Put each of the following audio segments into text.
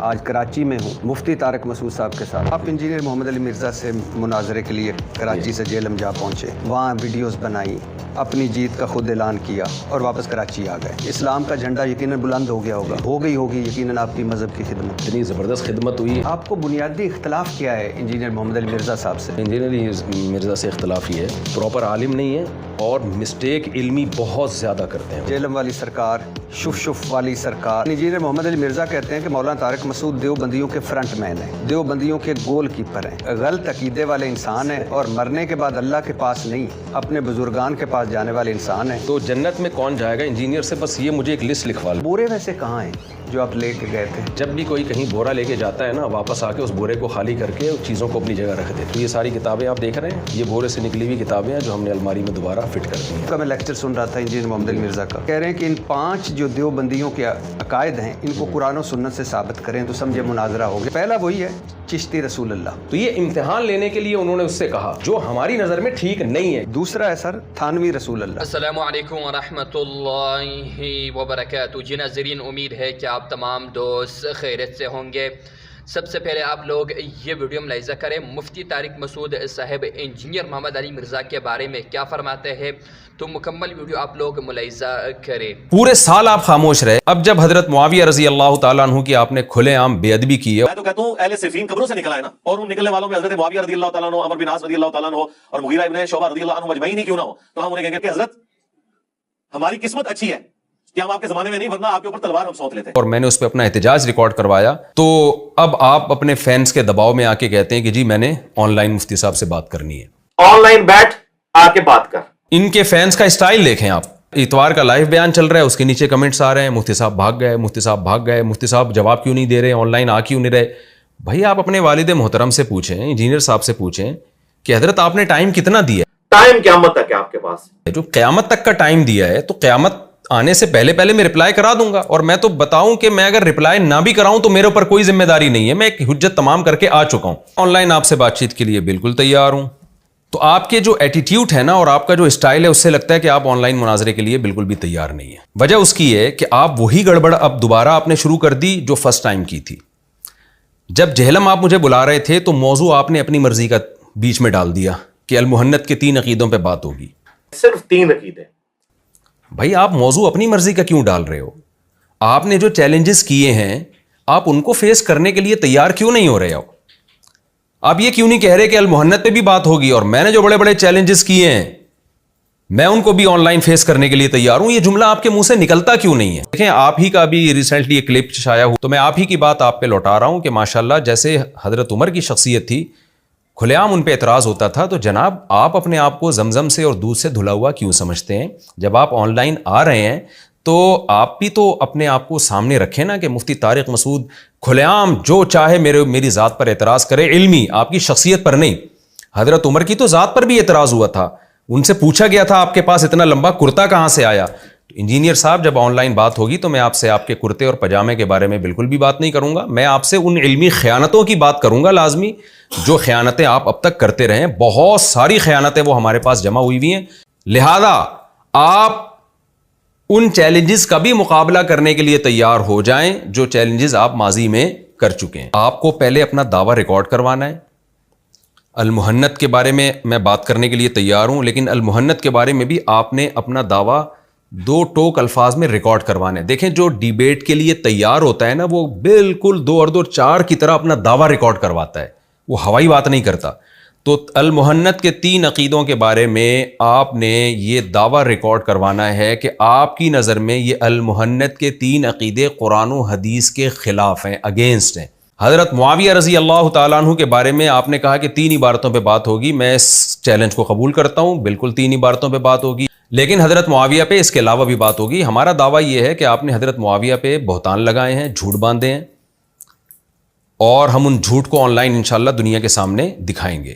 آج کراچی میں ہوں مفتی طارق مسعود صاحب کے ساتھ. آپ انجینئر محمد علی مرزا سے مناظرے کے لیے کراچی سے جیلم جا پہنچے, وہاں ویڈیوز بنائی, اپنی جیت کا خود اعلان کیا اور واپس کراچی آ گئے. اسلام کا جھنڈا یقیناً بلند ہو گیا ہوگا, ہو گئی ہوگی یقیناً آپ کی مذہب کی خدمت. اتنی زبردست خدمت ہوئی. آپ کو بنیادی اختلاف کیا ہے انجینئر محمد علی مرزا صاحب سے؟ انجینئر علی مرزا سے اختلاف یہ ہے پراپر عالم نہیں ہے اور مسٹیک علمی بہت زیادہ کرتے ہیں. جیلم والی سرکار, شف والی سرکار. انجینئر محمد علی مرزا کہتے ہیں کہ مولانا طارق مسعود دیوبندیوں کے فرنٹ مین ہیں, دیوبندیوں کے گول کیپر ہیں, غلط عقیدے والے انسان ہیں اور مرنے کے بعد اللہ کے پاس نہیں اپنے بزرگان کے پاس جانے والے انسان ہیں. تو جنت میں کون جائے گا انجینئر سے؟ بس یہ مجھے ایک لسٹ لکھوا لو. بورے ویسے کہاں ہیں جو آپ لے کے گئے تھے؟ جب بھی کوئی کہیں بورا لے کے جاتا ہے نا, واپس آ کے اس بورے کو خالی کر کے چیزوں کو اپنی جگہ رکھ دے. تو یہ ساری کتابیں آپ دیکھ رہے ہیں, یہ بورے سے نکلی ہوئی کتابیں ہیں جو ہم نے الماری میں دوبارہ فٹ کر دی ہیں. میں لیکچر سن رہا تھا انجینئر محمد علی مرزا کا, کہہ رہے ہیں کہ ان 5 جو دیوبندیوں کے عقائد ہیں ان کو قرآن و سنت سے ثابت کریں تو سمجھے مناظرہ ہو گیا. پہلا وہی ہے چشتی رسول اللہ. تو یہ امتحان لینے کے لیے انہوں نے اس سے کہا جو ہماری نظر میں ٹھیک نہیں ہے. دوسرا ہے سر تھانوی رسول اللہ. السلام علیکم ورحمۃ اللہ وبرکاتہ. جی ناظرین, امید ہے کہ آپ تمام دوست خیریت سے ہوں گے. سب سے پہلے آپ لوگ یہ ویڈیو ملاحظہ کریں, مفتی طارق مسعود صاحب انجینئر محمد علی مرزا کے بارے میں کیا فرماتے ہیں, تو مکمل ویڈیو آپ لوگ ملاحظہ کریں. پورے سال آپ خاموش رہے, اب جب حضرت معاویہ رضی اللہ تعالیٰ عنہ کی آپ نے کھلے عام بے ادبی کی ہے. میں تو کہتا ہوں اہل صفین قبروں سے نکلا ہے نا, اور ان نکلنے والوں میں حضرت معاویہ رضی اللہ تعالیٰ عنہ, عمر بن عاص رضی اللہ تعالیٰ عنہ اور مغیرہ ابن شعبہ رضی اللہ عنہ مجمعین ہی کیوں نہ ہو, تو ہم انہیں کہیں گے کہ حضرت ہماری قسمت اچھی ہے کہ ہم آپ کے زمانے میں نہیں, ورنہ آپ کے اوپر تلوار ہم سونت لیتے. اور میں نے اس پہ اپنا احتجاج ریکارڈ کروایا. تو اب آپ اپنے فینس کے دباؤ میں آ کے کہتے ہیں کہ جی میں نے آن لائن مفتی صاحب سے بات کرنی ہے. آن لائن بیٹھ آ کے بات کر. ان کے فینس کا اسٹائل دیکھیں آپ. اتوار کا لائیو بیان چل رہا ہے, اس کے نیچے کمنٹس آ رہے ہیں مفتی صاحب بھاگ گئے, مفتی صاحب بھاگ گئے, مفتی صاحب جواب کیوں نہیں دے رہے, آن لائن آ کیوں نہیں رہے. بھائی آپ اپنے والد محترم سے پوچھیں, انجینئر صاحب سے پوچھیں کہ حضرت آپ نے ٹائم کتنا دیا؟ ٹائم قیامت تک ہے آپ کے پاس. جو قیامت تک کا ٹائم دیا ہے تو قیامت آنے سے پہلے پہلے میں رپلائی کرا دوں گا. اور میں تو بتاؤں کہ میں اگر رپلائی نہ بھی کراؤں تو میرے اوپر کوئی ذمہ داری نہیں ہے, میں ایک حجت تمام کر کے آ چکا ہوں. آن لائن آپ سے بات چیت کے لیے بالکل تیار ہوں. تو آپ کے جو ایٹیٹیوڈ ہے نا اور آپ کا جو اسٹائل ہے, اس سے لگتا ہے کہ آپ آن لائن مناظرے کے لیے بالکل بھی تیار نہیں ہے. وجہ اس کی ہے کہ آپ وہی گڑبڑ اب دوبارہ آپ نے شروع کر دی جو فرسٹ ٹائم کی تھی. جب جہلم آپ مجھے بلا رہے تھے تو موضوع آپ نے اپنی مرضی کا بیچ میں ڈال دیا کہ المحنت کے 3 عقیدوں پہ بات ہوگی. صرف 3 عقیدے. بھائی آپ موضوع اپنی مرضی کا کیوں ڈال رہے ہو؟ آپ نے جو چیلنجز کیے ہیں آپ ان کو فیس کرنے کے لیے تیار کیوں نہیں ہو رہے ہو؟ آپ یہ کیوں نہیں کہہ رہے کہ المحنت پہ بھی بات ہوگی اور میں نے جو بڑے بڑے چیلنجز کیے ہیں میں ان کو بھی آن لائن فیس کرنے کے لیے تیار ہوں؟ یہ جملہ آپ کے منہ سے نکلتا کیوں نہیں ہے؟ دیکھیں آپ ہی کا بھی ریسنٹلی ایک کلپ شائع ہوا, تو میں آپ ہی کی بات آپ پہ لوٹا رہا ہوں کہ ماشاءاللہ جیسے حضرت عمر کی شخصیت تھی, کھلے عام ان پہ اعتراض ہوتا تھا, تو جناب آپ اپنے آپ کو زمزم سے اور دودھ سے دھلا ہوا کیوں سمجھتے ہیں؟ جب آپ آن لائن آ رہے ہیں تو آپ بھی تو اپنے آپ کو سامنے رکھیں نا کہ مفتی طارق مسعود کھلے عام جو چاہے میری ذات پر اعتراض کرے, علمی آپ کی شخصیت پر نہیں. حضرت عمر کی تو ذات پر بھی اعتراض ہوا تھا, ان سے پوچھا گیا تھا آپ کے پاس اتنا لمبا کرتا کہاں سے آیا. انجینئر صاحب جب آن لائن بات ہوگی تو میں آپ سے آپ کے کرتے اور پجامے کے بارے میں بالکل بھی بات نہیں کروں گا. میں آپ سے ان علمی خیانتوں کی بات کروں گا لازمی جو خیانتیں آپ اب تک کرتے رہے ہیں. بہت ساری خیانتیں وہ ہمارے پاس جمع ہوئی ہوئی ہیں, لہذا آپ ان چیلنجز کا بھی مقابلہ کرنے کے لیے تیار ہو جائیں جو چیلنجز آپ ماضی میں کر چکے ہیں. آپ کو پہلے اپنا دعویٰ ریکارڈ کروانا ہے. المحنت کے بارے میں بات کرنے کے لیے تیار ہوں, لیکن المحنت کے بارے میں بھی آپ نے اپنا دعویٰ 2 ٹوک الفاظ میں ریکارڈ کروانا ہے. دیکھیں جو ڈیبیٹ کے لیے تیار ہوتا ہے نا وہ بالکل 2 اور 2 4 کی طرح اپنا دعویٰ ریکارڈ کرواتا ہے, وہ ہوائی بات نہیں کرتا. تو المحنت کے 3 عقیدوں کے بارے میں آپ نے یہ دعویٰ ریکارڈ کروانا ہے کہ آپ کی نظر میں یہ المحنت کے 3 عقیدے قرآن و حدیث کے خلاف ہیں, اگینسٹ ہیں. حضرت معاویہ رضی اللہ تعالیٰ عنہ کے بارے میں آپ نے کہا کہ 3 عبارتوں پہ بات ہوگی. میں اس چیلنج کو قبول کرتا ہوں, بالکل 3 عبارتوں پہ بات ہوگی, لیکن حضرت معاویہ پہ اس کے علاوہ بھی بات ہوگی. ہمارا دعویٰ یہ ہے کہ آپ نے حضرت معاویہ پہ بہتان لگائے ہیں, جھوٹ باندھے ہیں, اور ہم ان جھوٹ کو آن لائن انشاءاللہ دنیا کے سامنے دکھائیں گے.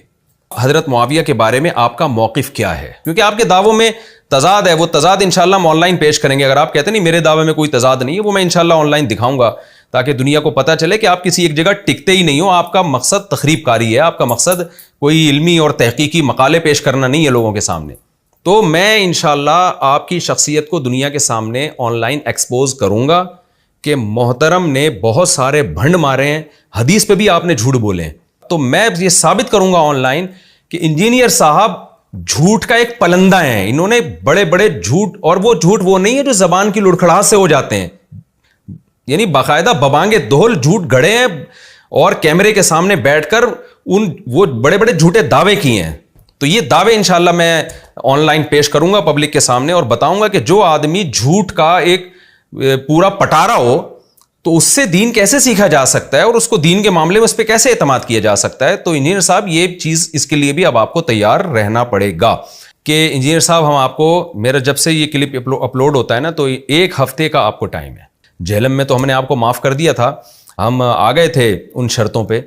حضرت معاویہ کے بارے میں آپ کا موقف کیا ہے؟ کیونکہ آپ کے دعووں میں تضاد ہے, وہ تضاد انشاءاللہ ہم آن لائن پیش کریں گے. اگر آپ کہتے ہیں نہیں میرے دعوے میں کوئی تضاد نہیں ہے, وہ میں انشاءاللہ آن لائن دکھاؤں گا تاکہ دنیا کو پتہ چلے کہ آپ کسی ایک جگہ ٹکتے ہی نہیں ہو. آپ کا مقصد تخریب کاری ہے, آپ کا مقصد کوئی علمی اور تحقیقی مقالے پیش کرنا نہیں ہے لوگوں کے سامنے. تو میں انشاءاللہ آپ کی شخصیت کو دنیا کے سامنے آن لائن ایکسپوز کروں گا کہ محترم نے بہت سارے بھنڈ مارے ہیں, حدیث پہ بھی آپ نے جھوٹ بولے ہیں. تو میں یہ ثابت کروں گا آن لائن کہ انجینئر صاحب جھوٹ کا ایک پلندہ ہیں. انہوں نے بڑے بڑے جھوٹ, اور وہ جھوٹ وہ نہیں ہے جو زبان کی لڑکھڑاہٹ سے ہو جاتے ہیں, یعنی باقاعدہ ببانگے دہل جھوٹ گھڑے ہیں اور کیمرے کے سامنے بیٹھ کر وہ بڑے بڑے جھوٹے دعوے کیے ہیں. تو یہ دعوے انشاءاللہ میں آن لائن پیش کروں گا پبلک کے سامنے اور بتاؤں گا کہ جو آدمی جھوٹ کا ایک پورا پٹارا ہو تو اس سے دین کیسے سیکھا جا سکتا ہے اور اس کو دین کے معاملے میں اس پہ کیسے اعتماد کیا جا سکتا ہے. تو انجینئر صاحب یہ چیز, اس کے لیے بھی اب آپ کو تیار رہنا پڑے گا کہ انجینئر صاحب ہم آپ کو, میرا جب سے یہ کلپ اپلوڈ ہوتا ہے نا تو 1 ہفتے کا آپ کو ٹائم ہے. جہلم میں تو ہم نے آپ کو معاف کر دیا تھا, ہم آ گئے تھے ان شرطوں پہ,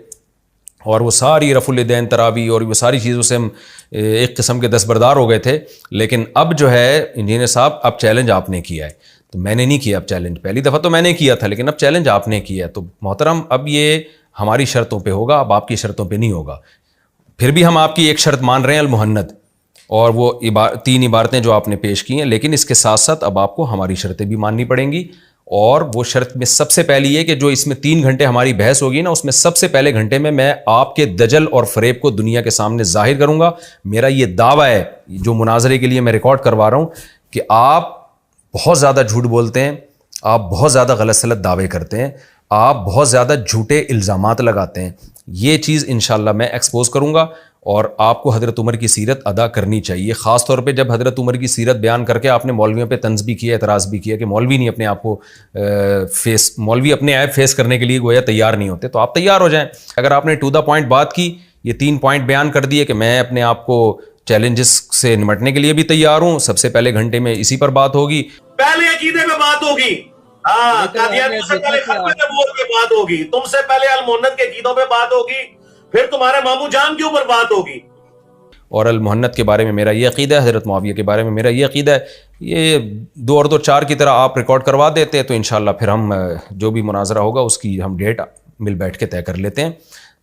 اور وہ ساری رفع الیدین تراوی اور وہ ساری چیزوں سے ہم ایک قسم کے دستبردار ہو گئے تھے. لیکن اب جو ہے انجینئر صاحب, اب چیلنج آپ نے کیا ہے, تو میں نے نہیں کیا اب چیلنج. پہلی دفعہ تو میں نے کیا تھا, لیکن اب چیلنج آپ نے کیا ہے. تو محترم اب یہ ہماری شرطوں پہ ہوگا, اب آپ کی شرطوں پہ نہیں ہوگا. پھر بھی ہم آپ کی ایک شرط مان رہے ہیں المحنت, اور وہ 3 عبارتیں جو آپ نے پیش کی ہیں, لیکن اس کے ساتھ ساتھ اب آپ کو ہماری شرطیں بھی ماننی پڑیں گی. اور وہ شرط میں سب سے پہلی یہ کہ جو اس میں 3 گھنٹے ہماری بحث ہوگی نا, اس میں سب سے پہلے گھنٹے میں آپ کے دجل اور فریب کو دنیا کے سامنے ظاہر کروں گا. میرا یہ دعویٰ ہے جو مناظرے کے لیے میں ریکارڈ کروا رہا ہوں کہ آپ بہت زیادہ جھوٹ بولتے ہیں, آپ بہت زیادہ غلط سلط دعوے کرتے ہیں, آپ بہت زیادہ جھوٹے الزامات لگاتے ہیں. یہ چیز انشاءاللہ میں ایکسپوز کروں گا, اور آپ کو حضرت عمر کی سیرت ادا کرنی چاہیے. خاص طور پہ جب حضرت عمر کی سیرت بیان کر کے آپ نے مولویوں پہ طنز بھی کیا, اعتراض بھی کیا کہ مولوی نہیں اپنے آپ کو مولوی اپنے عیب فیس کرنے کے لیے گویا تیار نہیں ہوتے. تو آپ تیار ہو جائیں. اگر آپ نے ٹو دا پوائنٹ بات کی, یہ 3 پوائنٹ بیان کر دیے کہ میں اپنے آپ کو چیلنجز سے نمٹنے کے لیے بھی تیار ہوں, سب سے پہلے گھنٹے میں اسی پر بات ہوگی. پہلے عقیدے پہ بات ہوگی, قادیانیوں سے پہلے ختم نبوت پہ بات ہوگی, تم سے پہلے المحنت کے عقیدوں پہ بات ہوگی, پھر تمہارے مامو جان کے اوپر بات ہوگی. اور المحنت کے بارے میں میرا یہ عقیدہ ہے, حضرت معاویہ کے بارے میں میرا یہ عقیدہ ہے. یہ 2 اور 2 4 کی طرح آپ ریکارڈ کروا دیتے ہیں تو انشاءاللہ پھر ہم جو بھی مناظرہ ہوگا اس کی ہم ڈیٹ مل بیٹھ کے طے کر لیتے ہیں.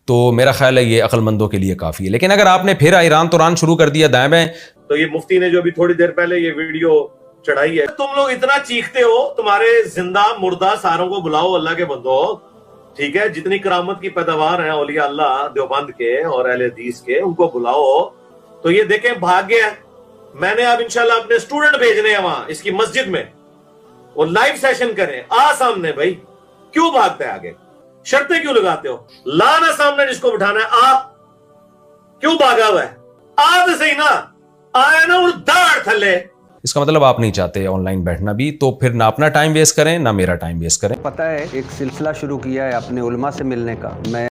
تو میرا خیال ہے یہ عقل مندوں کے لیے کافی ہے. لیکن اگر آپ نے پھر ایران توران شروع کر دیا دائیں بائیں, تو یہ مفتی نے جو ابھی تھوڑی دیر پہلے یہ ویڈیو چڑھائی ہے, تم لوگ اتنا چیختے ہو, تمہارے زندہ مردہ ساروں کو بلاؤ اللہ کے بندو, ٹھیک ہے, جتنی کرامت کی پیداوار ہیں اولیاء اللہ دیوبند کے اور اہل حدیث کے, ان کو بلاؤ. تو یہ دیکھیں بھاگ گیا. میں نے اب انشاءاللہ اپنے سٹوڈنٹ بھیجنے ہیں وہاں اس کی مسجد میں, وہ لائیو سیشن کریں. سامنے بھائی, کیوں بھاگتا ہے آگے, شرطیں کیوں لگاتے ہو؟ لانا سامنے جس کو بٹھانا ہے, کیوں بھاگا ہوا ہے, تو صحیح نا, آیا نا اور داڑ تھلے. اس کا مطلب آپ نہیں چاہتے آن لائن بیٹھنا بھی, تو پھر نہ اپنا ٹائم ویسٹ کریں نہ میرا ٹائم ویسٹ کریں. پتہ ہے ایک سلسلہ شروع کیا ہے اپنے علماء سے ملنے کا. میں